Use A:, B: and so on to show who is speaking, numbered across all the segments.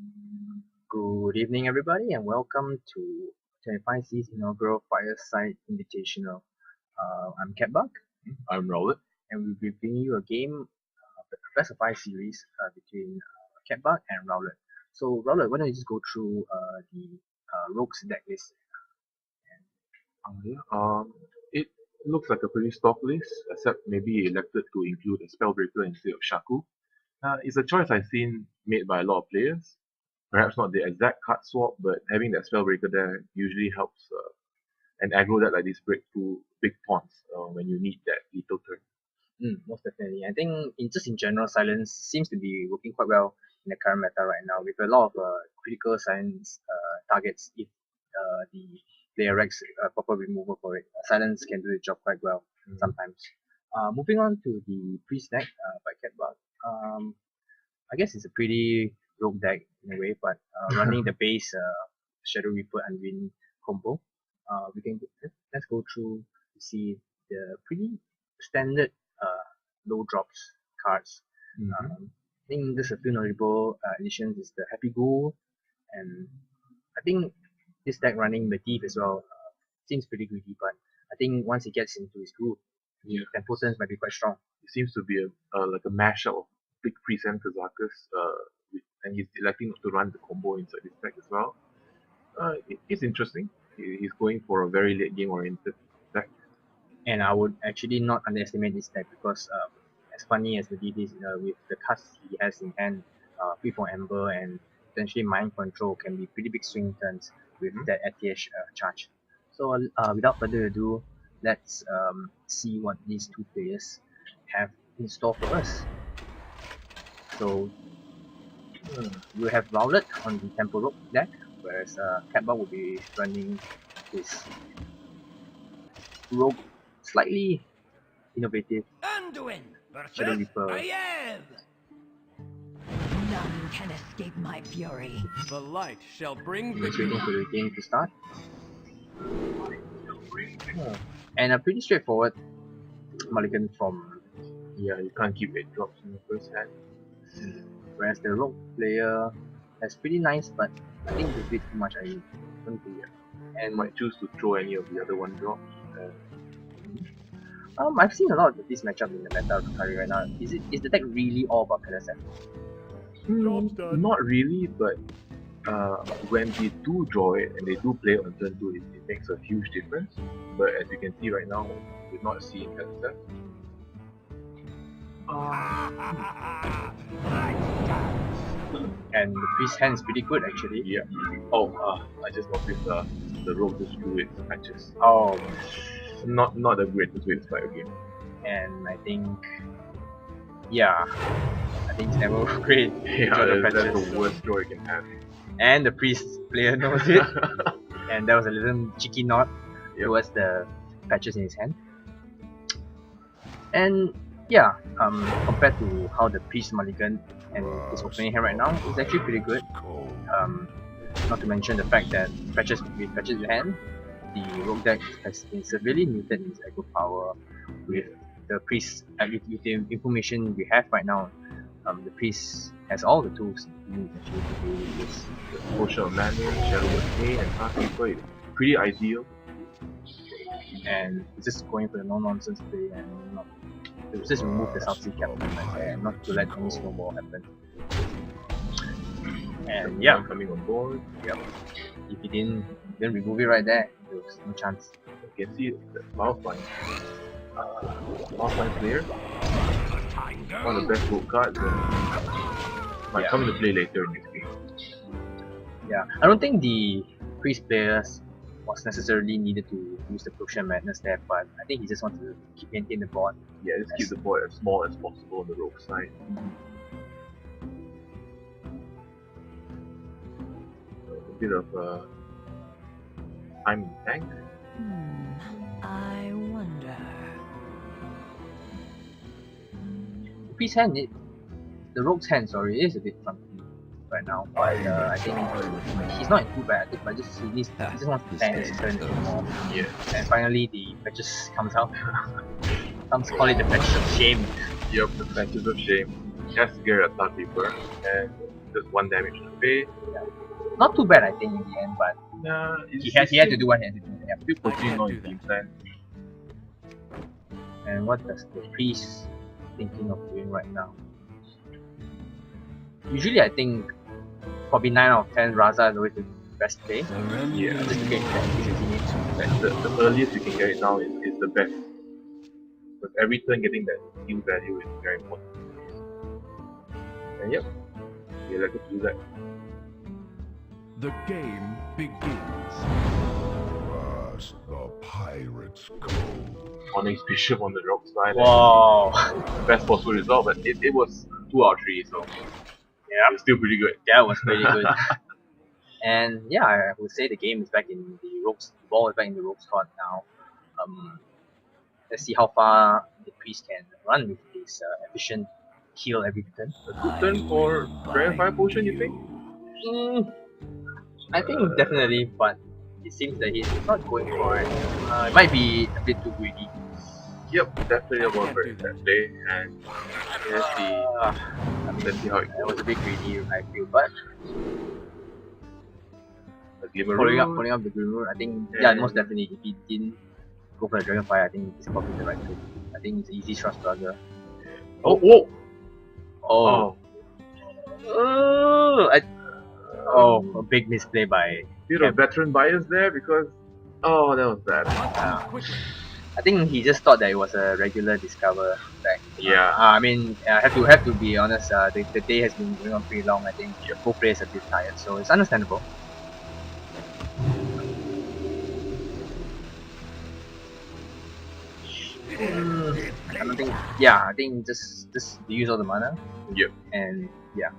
A: Good evening, everybody, and welcome to 25C's inaugural Fireside Invitational. I'm Catbug,
B: I'm Rowlet.
A: and we'll be bringing you a game, the Best of Five series between Catbug and Rowlet. So, Rowlet, why don't you just go through the Rogues deck list?
B: It looks like a pretty stock list, except maybe he elected to include a Spellbreaker instead of Shaku. It's a choice I've seen made by a lot of players. Perhaps not the exact card swap, but having that Spellbreaker there usually helps an aggro deck like this break through big pawns when you need that lethal turn.
A: Most definitely. I think just in general, silence seems to be working quite well in the current meta right now with a lot of critical silence targets. If the player regs proper removal for it, silence can do the job quite well sometimes. Moving on to the priest deck by Catbug. I guess it's a pretty rogue deck in a way, but running the base Shadow Reaper and Wind combo, let's go through to see the pretty standard low drops cards. I think there's a few notable additions is the Happy Ghoul, and I think this deck running Medivh as well seems pretty greedy, but I think once it gets into his groove,
B: Yeah.
A: the potence might be quite strong.
B: It seems to be like a mashup of Big Priest and Kazakus, and he's electing not to run the combo inside this deck as well. It's interesting. He's going for a very late game oriented deck.
A: And I would actually not underestimate this deck because as funny as the DD is, with the cards he has in hand, Free for Ember and potentially Mind Control can be pretty big swing turns with that ATH charge. So without further ado, let's see what these two players have in store for us. So we have Rowlet on the Tempo Rogue deck, whereas Catbug will be running his Rogue slightly innovative
C: Anduin
A: Shadow
C: versus
A: Reaper.
C: Ayev.
D: None can escape my fury.
C: The light shall bring
A: Just
C: victory.
A: waiting for the game to start. And a pretty straightforward mulligan from
B: Yeah, you can't keep 8 drops in the first hand.
A: whereas the rogue player has pretty nice, but I think it's a bit too much. I don't do it.
B: And might choose to throw any of the other 1 drops.
A: I've seen a lot of this matchup in the meta of Akari right now. Is the deck really all about Kadasep?
C: Job's done.
B: Not really, but when they do draw it and they do play on turn 2, it makes a huge difference. But as you can see right now, we're not seeing that stuff.
A: And the priest hand is pretty good actually.
B: Yeah. Oh, I just noticed the rogue just drew its patches.
A: Oh,
B: Not the greatest way to start a game.
A: and I think, yeah, I think it's never great.
B: Yeah,
A: Draw the
B: that's
A: patches.
B: the worst draw you can have.
A: And the priest player knows it. And there was a little cheeky nod
B: Yep.
A: towards the patches in his hand. And yeah, compared to how the priest mulligan and his opening hand right now, it's actually pretty good. Not to mention the fact that patches in hand, the rogue deck has been severely muted in its aggro power with the priest with the information we have right now. The priest has all the tools he needs actually to deal with this.
B: Potion of Mana, Shadow Decay, and Path Reaper, pretty ideal.
A: And it's just going for the no-nonsense play and not to just remove the South Sea Captain and not to let any snowball happen. And yeah,
B: One coming on board.
A: if he didn't remove it right there, there was no chance.
B: You can see the Malphite. Malphite player, one of the best rogue cards. Might
A: Yeah.
B: come into play later in this game.
A: Yeah, I don't think the priest players was necessarily needed to use the Potion Madness there, but I think he just wanted to maintain the board.
B: Yeah, just keep the board as small as possible on the rogue side. A bit of time in tank.
D: I wonder.
A: The priest hand, the rogue's hand, sorry, is a bit funky right now, but I think he's not in too bad, but he just wants to tank his turn a bit more.
B: Yeah.
A: And finally the patches comes out. Some call it the patches of shame.
B: Yep, the patches of shame. He has to get a Thought Reaper and just 1 damage to pay.
A: Not too bad, I think, in the end, but
B: Yeah,
A: he had to do what he had to do. Yeah.
B: Still proceeding
C: can't
B: on
C: do
B: his
C: that.
B: game plan.
A: And what does the priest thinking of doing right now? Usually, I think probably 9 out of 10 Raza is always the best play.
B: Yeah.
A: Just to get that efficiency.
B: Like the earliest you can get it now is the best. Because every turn getting that heal value is very important. And yep, he elected to do that.
C: The game begins.
E: Past the pirate's code.
B: Onyx Bishop on the rock side.
A: Wow.
B: Best possible result, but it was 2 out of 3, so
A: Yeah,
B: it's still pretty good.
A: that was pretty good. And yeah, I would say the game is back in the ropes. The ball is back in the ropes court now. Let's see how far the priest can run with this efficient heal every turn.
B: A good turn for Dragonfire Potion, you think?
A: I think definitely, but it seems that he's not going for it. It might be a bit too greedy.
B: Yep, definitely about that play. And let's see how it
A: It
B: goes.
A: was a bit greedy, I feel, but
B: A Glimmer
A: following
B: Rune.
A: up the Guru, I think
B: Yeah.
A: most definitely if he didn't go for the Dragonfire, I think it's probably the right pick. I think it's an easy trust brother.
B: Oh, whoa!
A: Oh,
B: Oh,
A: a big misplay by.
B: bit of veteran bias there because that was bad.
A: I think he just thought that it was a regular Discover deck.
B: Yeah.
A: I mean, I have to be honest. The day has been going on pretty long. I think both players are a bit tired, so it's understandable. I don't think. Yeah, I think just use all the mana.
B: Yep.
A: And yeah.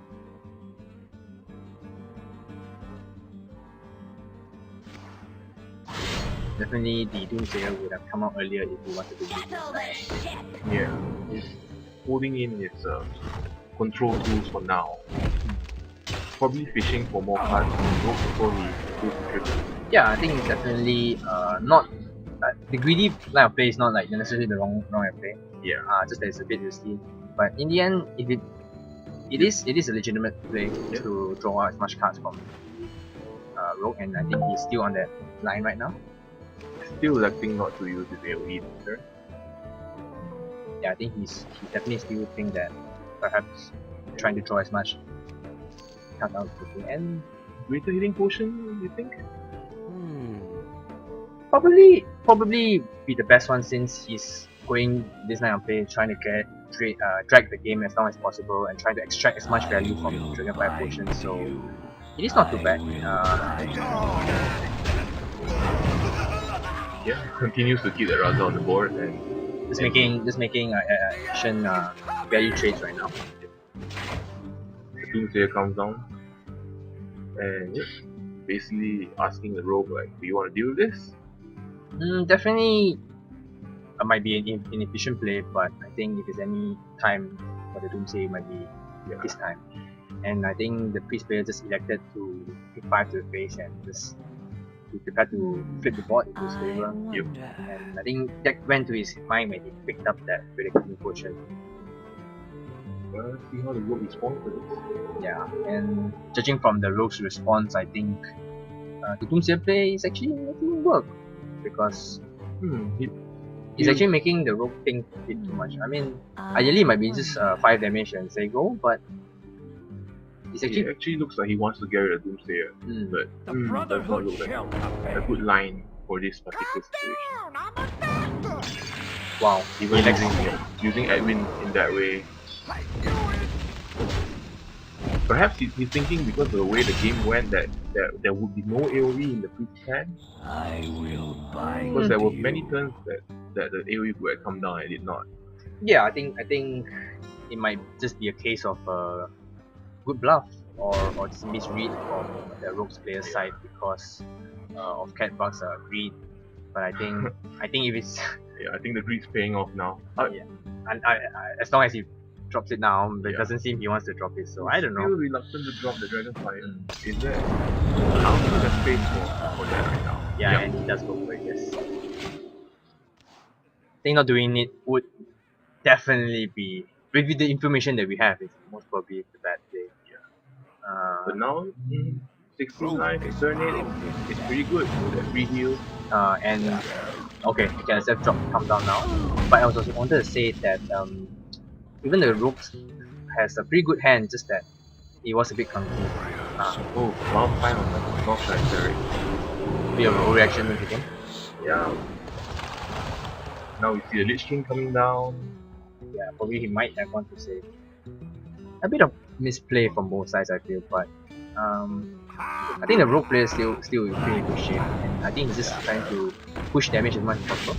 A: Definitely, the Doomsayer would have come out earlier if he wanted to do this.
B: Yeah. He's holding in his control tools for now. Probably fishing for more cards on the road before he goes to triple.
A: Yeah, I think it's definitely not the greedy line of play is not like necessarily the wrong line of play.
B: Yeah.
A: Just that it's a bit risky. But in the end, if it is a legitimate play to draw out as much cards from Rogue, and I think he's still on that line right now.
B: Still electing not to use his AoE this turn.
A: Yeah, I think he definitely still think that perhaps trying to draw as much cards out quickly, and
B: Greater Healing Potion, you think?
A: probably be the best one since he's going this line of play, trying to drag the game as long as possible and trying to extract as much value from Dragonfire Potion. So it is not too bad.
B: Yeah, continues to keep the Raza on the board and
A: Just making efficient value trades right now.
B: the Doomsayer comes down and basically asking the rogue like, do you want to deal with this?
A: Definitely might be an inefficient play, but I think if there's any time for the Doomsayer, it might be this time. And I think the priest player just elected to pick 5 to the face and just he prepared to flip the board into his favor. And I think that went to his mind when he picked up that predicting potion.
B: Let's see how the rogue responds to this.
A: Yeah, and judging from the rogue's response, I think the Doomsayer play is actually making it work because he's actually making the rogue think a bit too much. I mean, ideally it might be just 5 damage and say go, but it's
B: It
A: actually
B: actually looks like he wants to get rid of Doomsayer, but
C: The
B: does not
C: Brotherhood
B: look like
C: shall
B: a good line for this particular situation.
A: wow.
B: Even using Edwin in that way. Perhaps he's thinking because of the way the game went that there would be no AoE in the priest's hand. Because there were many turns that the AoE would have come down and it did not.
A: Yeah, I think it might just be a case of good bluff or just misread from the rogue's player side because of Catbug's greed. But I think if it's
B: Yeah, I think the greed's paying off now.
A: and as long as he drops it now, but it doesn't seem he wants to drop it. So I don't
B: Still
A: know.
B: reluctant to drop the Dragonfire. Is there? I don't think there's space for that right now.
A: Yeah, and he does go for it. Yes. I think not doing it would definitely be with the information that we have, it's most probably the bad play.
B: But now, 16 life, Eternate, it's pretty good with that free heal.
A: And okay, KSF come down now. But I was also wanted to say that even the Rook has a pretty good hand, just that it was a bit clunky.
B: Oh, Wildfire on the North Side Terry.
A: Bit of a overreaction with the game.
B: Yeah. Now we see the Lich King coming down.
A: Yeah, probably he might have wanted to say a bit of misplay from both sides, I feel, but I think the Rogue player is still in pretty good shape, and I think he's just trying to push damage as much as possible.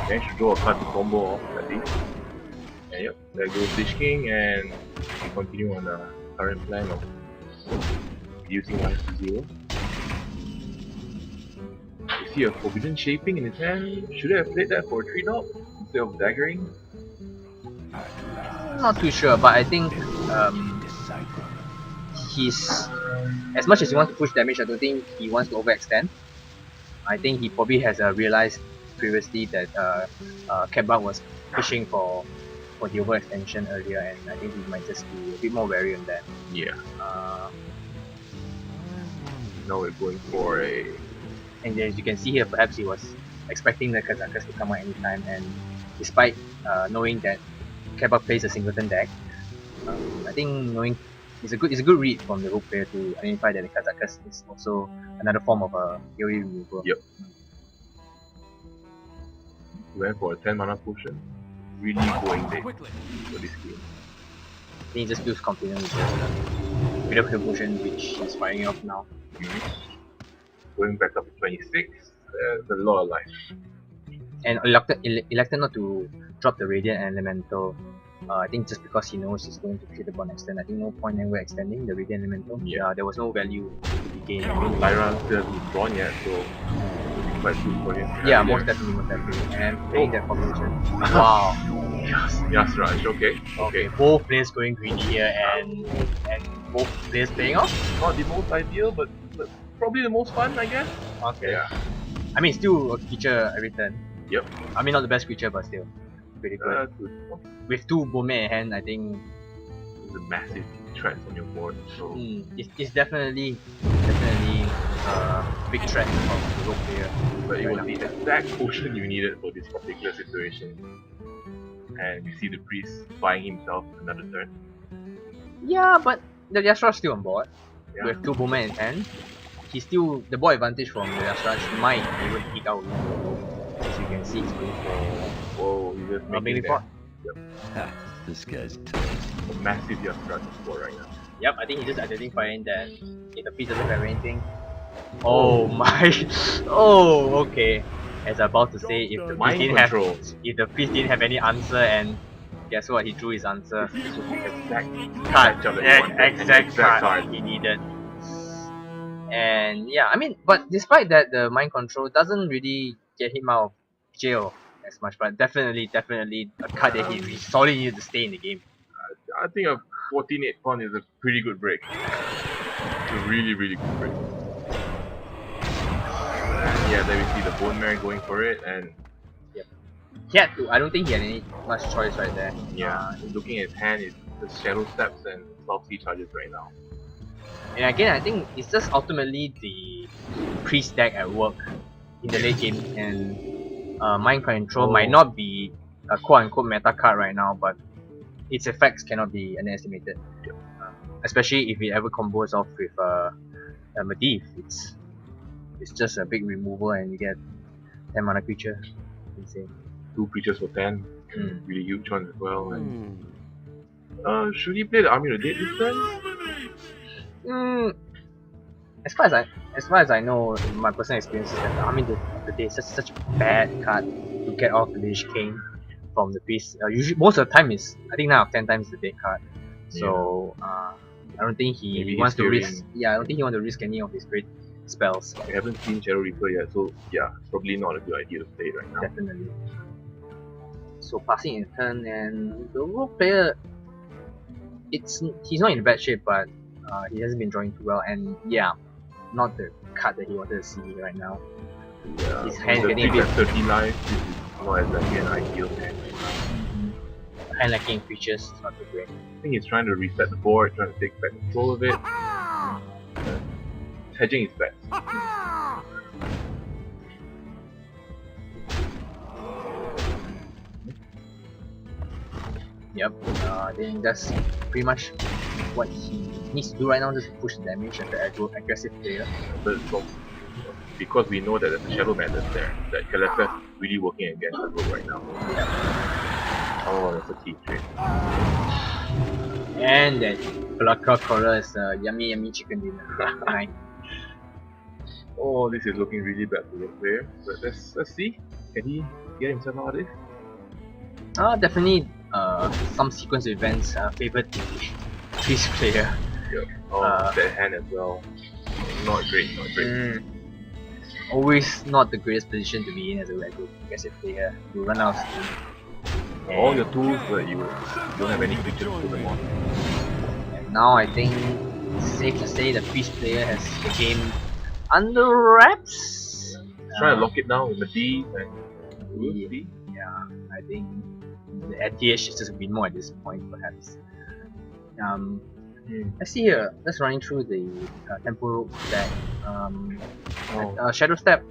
B: Managed to draw a card to combo off at least. And yep, there goes Lich King, and we continue on the current plan of reducing life to 0. You see a Forbidden Shaping in his hand. Should I have played that for a 3-drop instead of daggering?
A: Not too sure, but I think he's, as much as he wants to push damage, I don't think he wants to overextend. I think he probably has realized previously that Catbug was pushing for the overextension earlier, and I think he might just be a bit more wary on that.
B: Yeah. Now we're going for a...
A: And as you can see here, perhaps he was expecting the Kazakus to come out anytime, and despite knowing that Catbug plays a singleton deck, I think knowing it's a good read from the Rogue player to identify that the Kazakus is also another form of a AoE removal.
B: Yep. Went for a 10 mana potion. Really going big for this game.
A: I think he just feels confident with the Freedom Potion, which he's firing off now.
B: Going back up to 26, there's a lot of life.
A: And elected not to drop the Radiant Elemental. I think just because he knows he's going to hit the bond extend. I think no point in extending the Radiant Elemental.
B: Yeah.
A: There was no value to be gained.
B: I mean, Lyra still hasn't drawn yet, so it'll be quite good for him.
A: Yeah, most definitely. And playing that formation. Wow.
B: Yes, Raj, okay.
A: Both players going greedy here, and both players playing off.
B: Not the most ideal, but probably the most fun, I guess.
A: Okay.
B: Yeah.
A: I mean, still a creature every turn.
B: Yep.
A: I mean, not the best creature, but still pretty good.
B: Good.
A: With 2 Bowman in hand, I think
B: It's a massive threat on your board, so...
A: it's definitely a big threat for the Rogue player.
B: But it
A: right
B: was
A: now.
B: the exact potion you needed for this particular situation. And you see the priest buying himself another turn.
A: Yeah, but the Yasuo's still on board.
B: Yeah.
A: With 2 Bowman in hand. He's still, the board advantage from the Yasuo might be able to kick out. As you can see, he's going for
B: Whoa, he's just making
A: making
B: that
C: This guy's tough.
B: a massive Yasuo score right now.
A: Yep, I think he's just identifying that if the piece doesn't have anything. Oh my! Oh, okay. As I'm about to say, if the piece
B: Mind
A: didn't
B: control.
A: if the piece didn't have any answer, and guess what? He drew his answer.
B: This was the exact
A: Card,
B: matchup that he wanted, and
A: exact card he needed. And yeah, I mean, but despite that, the mind control doesn't really get him out of jail as much. But definitely a card that he solely needed to stay in the game.
B: I think a 14-8 pawn is a pretty good break. It's a really, really good break. And yeah, there we see the Bone Mare going for it, and
A: He had to. I don't think he had any much choice right there.
B: yeah, looking at his hand, it's the Shadow Steps and South Sea Charges right now.
A: And again, I think it's just ultimately the priest deck at work in the late game, and mind control might not be a quote-unquote meta card right now, but its effects cannot be underestimated. Especially if it ever combos off with a Medivh. It's just a big removal, and you get 10 mana creature. Insane.
B: 2 creatures for 10, really huge ones as well. And should he play the Army of the Dead this turn?
A: As far as I know, in my personal experience is that the Army of the Day is such a bad card to get off the Lich King from the piece. Usually, most of the time is, I think 9 out of 10 times the dead card. So I don't think he wants to risk. Yeah, I don't think he wants to risk any of his great spells.
B: We haven't seen Shadow Reaper yet, so yeah, probably not a good idea to play right now.
A: Definitely. So passing in turn, and the Rogue player, he's not in bad shape, but he hasn't been drawing too well, and yeah, not the card that he wanted to see right now.
B: Yeah,
A: His hand
B: the
A: getting a
B: big
A: bit.
B: at 30 life, this is not exactly an ideal hand.
A: kind of lacking features, not too great.
B: I think he's trying to reset the board, trying to take back control of it. Hedging his bets.
A: Yep, I think that's pretty much what he needs to do right now, just push the damage as the aggressive player.
B: But so, because we know that there's a Shadow Madness there, that Calethea is really working against the group right now. Oh, that's a key trait.
A: And that Pelakka Coral is a yummy chicken dinner. Nice.
B: Oh, this is looking really bad for the player. But let's see. Can he get himself out of this?
A: Definitely some sequence of events favored the Priest player.
B: Yep. Oh, that hand as well. Not great, not great.
A: Always not the greatest position to be in as a aggressive player. You run out of steam.
B: All your tools, but you don't have any features to put them on.
A: And now I think it's safe to say the Priest player has the game under wraps.
B: Try to lock it down with the D and we'll see.
A: Yeah, I think the ATH should just win more at this point, perhaps. Let's see here. Let's run through the Tempo deck. Shadow Step.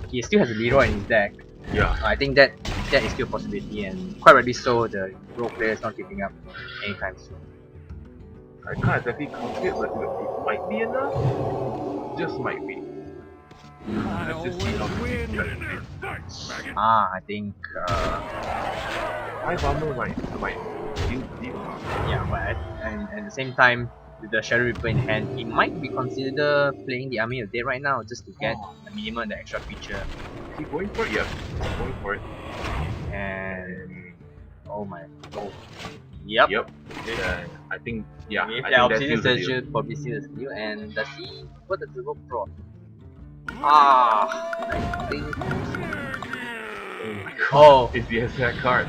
A: He still has a Leroy in his deck.
B: Yeah.
A: I think that is still a possibility, and quite rightly so. The Rogue player is not giving up anytime soon.
B: I can't exactly count it, but it might be enough. Just might be. Let's just see how the team does it.
A: I think
B: 5 armor might deal.
A: yeah, but at the same time, with the Shadow Reaper in hand, he might be consider playing the Army of Dead right now just to get the minimum, the extra feature.
B: Is he going for it? Yeah, he's going for it.
A: And yep.
B: Yeah, I think yeah.
A: If
B: I
A: the
B: think that
A: Obsidian
B: seals the deal.
A: Surgeon probably seals the deal. And does he? What does the Rogue draw? I think. Oh,
B: It's the exact card.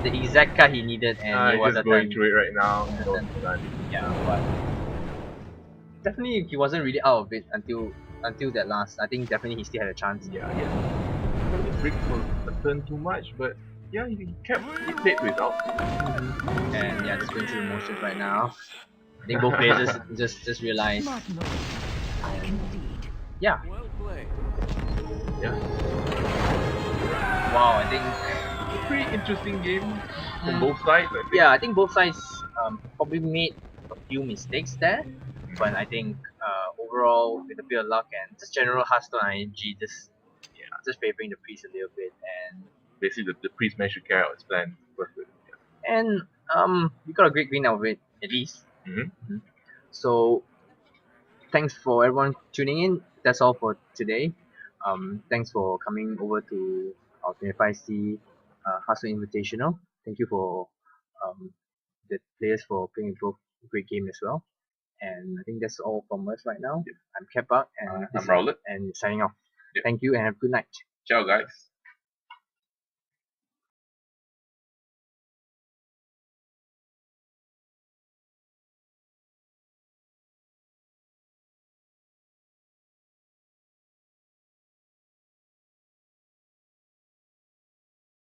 A: the exact card he needed, and it was
B: just
A: a
B: going
A: turn.
B: through it right now.
A: And
B: So
A: then-
B: done.
A: Yeah, but definitely he wasn't really out of it until that last. I think definitely he still had a chance.
B: Yeah. The brick was a turn too much, but yeah, he played to his out.
A: And yeah, just going through the motions right now. I think both players just realized.
D: Not move. I can lead.
A: Yeah.
B: Yeah.
A: Wow, I think.
B: Pretty interesting game from both sides. I think.
A: Yeah, I think both sides probably made a few mistakes there, but I think overall with a bit of luck and just general Hearthstone ING just favoring the Priest a little bit, and
B: Basically, the priest managed to carry out his plan perfectly.
A: we got a great win out of it at least.
B: Mhm.
A: So thanks for everyone tuning in. That's all for today. Thanks for coming over to our 25C Hearthstone Invitational. Thank you for the players for playing both great game as well. And I think that's all from us right now. I'm Kepa and
B: I'm Rowlet.
A: and signing off.
B: Yep.
A: Thank you and have a good night.
B: Ciao, guys.